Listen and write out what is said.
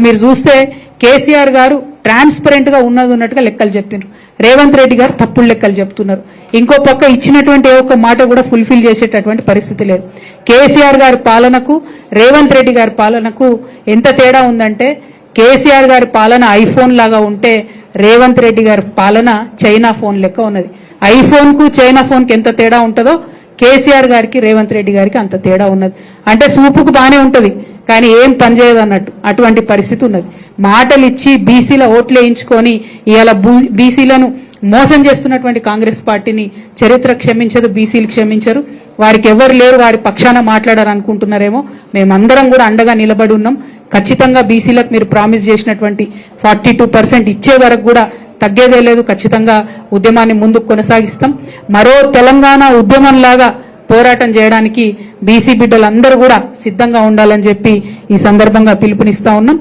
మీరు చూస్తే కేసీఆర్ గారు ట్రాన్స్పరెంట్ గా ఉన్నట్టుగా లెక్కలు చెప్పినారు. రేవంత్ రెడ్డి గారు తప్పుడు లెక్కలు చెప్తున్నారు. ఇంకో పక్క ఇచ్చినటువంటి ఏ ఒక్క మాట కూడా ఫుల్ఫిల్ చేసేటటువంటి పరిస్థితి లేదు. కేసీఆర్ గారి పాలనకు రేవంత్ రెడ్డి గారి పాలనకు ఎంత తేడా ఉందంటే, కేసీఆర్ గారి పాలన ఐఫోన్ లాగా ఉంటే రేవంత్ రెడ్డి గారి పాలన చైనా ఫోన్ లెక్క ఉన్నది. ఐఫోన్ కు చైనా ఫోన్ కి ఎంత తేడా ఉంటుందో కేసీఆర్ గారికి రేవంత్ రెడ్డి గారికి అంత తేడా ఉన్నది. అంటే సూపుకు బానే ఉంటది కానీ ఏం పనిచేయదు అన్నట్టు అటువంటి పరిస్థితి ఉన్నది. మాటలు ఇచ్చి బీసీల ఓట్లు వేయించుకొని ఇవాళ బీసీలను మోసం చేస్తున్నటువంటి కాంగ్రెస్ పార్టీని చరిత్ర క్షమించదు, బీసీలు క్షమించరు. వారికి ఎవరు లేరు, వారి పక్షాన మాట్లాడారు అనుకుంటున్నారేమో. మేమందరం కూడా అండగా నిలబడి ఉన్నాం. ఖచ్చితంగా బీసీలకు మీరు ప్రామిస్ చేసినటువంటి 42% ఇచ్చే వరకు కూడా తగ్గేదే లేదు. ఖచ్చితంగా ఉద్యమాన్ని ముందుకు కొనసాగిస్తాం. మరో తెలంగాణ ఉద్యమంలాగా పోరాటం చేయడానికి బీసీ బిడ్డలందరూ కూడా సిద్ధంగా ఉండాలని చెప్పి ఈ సందర్భంగా పిలుపునిస్తా ఉన్నాం.